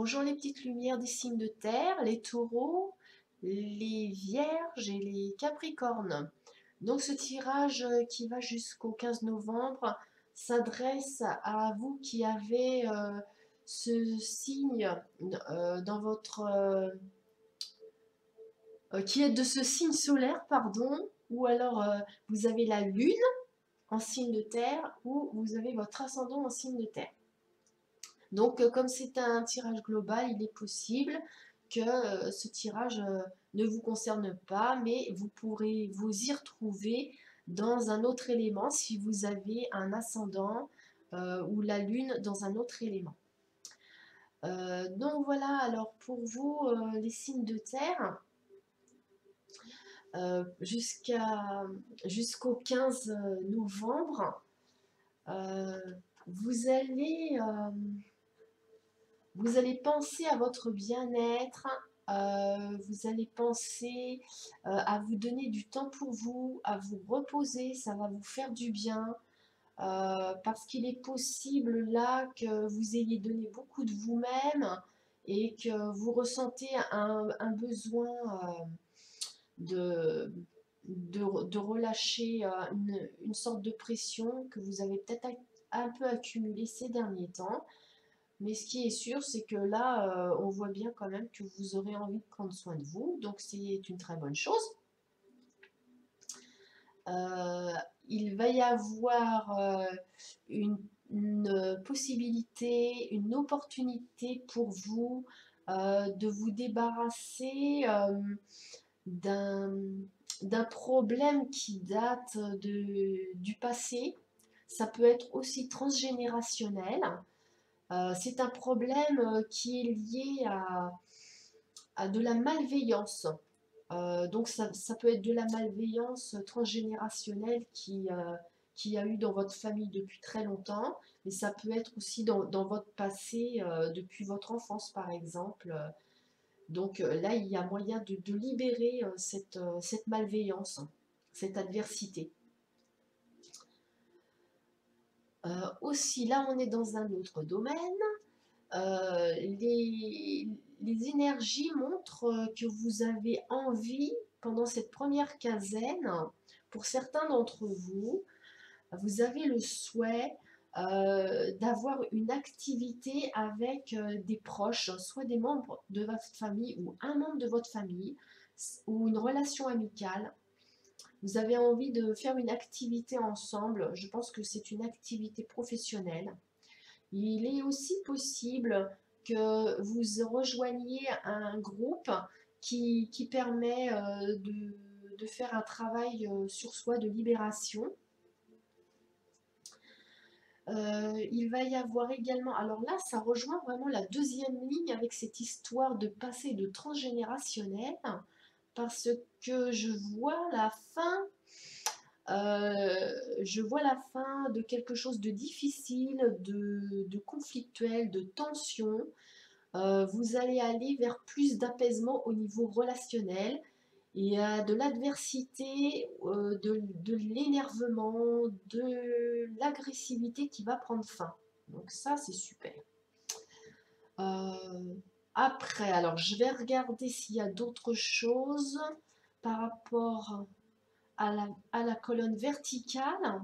Bonjour les petites lumières des signes de terre, les taureaux, les vierges et les capricornes. Donc ce tirage qui va jusqu'au 15 novembre s'adresse à vous qui avez ce signe dans votre... qui êtes de ce signe solaire, pardon, ou alors vous avez la lune en signe de terre ou vous avez votre ascendant en signe de terre. Donc, comme c'est un tirage global, il est possible que ce tirage ne vous concerne pas, mais vous pourrez vous y retrouver dans un autre élément si vous avez un ascendant ou la lune dans un autre élément. Donc voilà, alors pour vous, les signes de terre, jusqu'au 15 novembre, euh, vous allez... Vous allez penser à votre bien-être, vous allez penser à vous donner du temps pour vous, à vous reposer, ça va vous faire du bien, parce qu'il est possible là que vous ayez donné beaucoup de vous-même et que vous ressentez un besoin de, de relâcher une sorte de pression que vous avez peut-être un peu accumulée ces derniers temps. Mais ce qui est sûr, c'est que là, on voit bien quand même que vous aurez envie de prendre soin de vous, donc c'est une très bonne chose. Euh, il va y avoir une possibilité, une opportunité pour vous de vous débarrasser d'un d'un problème qui date du passé. Ça peut être aussi transgénérationnel. C'est un problème qui est lié à de la malveillance. Donc ça peut être de la malveillance transgénérationnelle qui a eu dans votre famille depuis très longtemps, mais ça peut être aussi dans votre passé, depuis votre enfance par exemple. Donc là, il y a moyen de libérer cette malveillance, cette adversité. Aussi, là, on est dans un autre domaine. Euh, les, les énergies montrent que vous avez envie, pendant cette première quinzaine, pour certains d'entre vous, vous avez le souhait d'avoir une activité avec des proches, soit des membres de votre famille ou un membre de votre famille, ou une relation amicale. Vous avez envie de faire une activité ensemble. Je pense que c'est une activité professionnelle. Il est aussi possible que vous rejoigniez un groupe qui permet de faire un travail sur soi de libération. Il va y avoir également, alors là, ça rejoint vraiment la deuxième ligne avec cette histoire de passé de transgénérationnel, parce que je vois la fin de quelque chose de difficile, de conflictuel, de tension. Vous allez aller vers plus d'apaisement au niveau relationnel. Il y a de l'adversité, de l'énervement, de l'agressivité qui va prendre fin. Donc ça, c'est super. Euh, Après, alors je vais regarder s'il y a d'autres choses par rapport à la colonne verticale.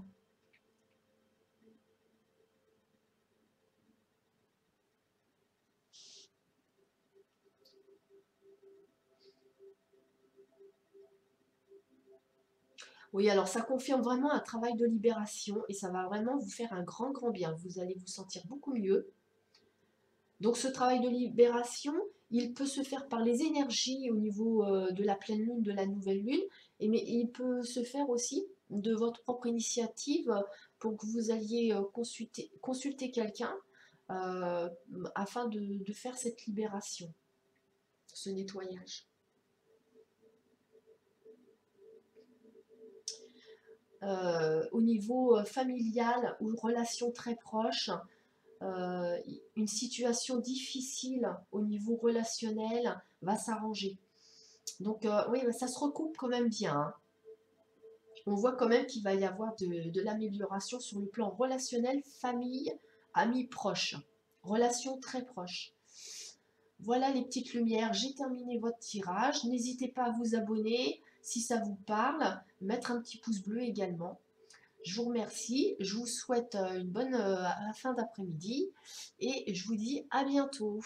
Oui, alors ça confirme vraiment un travail de libération et ça va vraiment vous faire un grand, grand bien. Vous allez vous sentir beaucoup mieux. Donc ce travail de libération, il peut se faire par les énergies au niveau de la pleine lune, de la nouvelle lune, mais il peut se faire aussi de votre propre initiative pour que vous alliez consulter quelqu'un euh, afin de faire cette libération, ce nettoyage. Au niveau familial ou relation très proche, euh, une situation difficile au niveau relationnel va s'arranger. Donc oui, ça se recoupe quand même bien, hein. On voit quand même qu'il va y avoir de l'amélioration sur le plan relationnel, famille, amis proches, relations très proches. Voilà les petites lumières, j'ai terminé votre tirage. N'hésitez pas à vous abonner si ça vous parle, mettre un petit pouce bleu également. Je vous remercie, je vous souhaite une bonne fin d'après-midi et je vous dis à bientôt.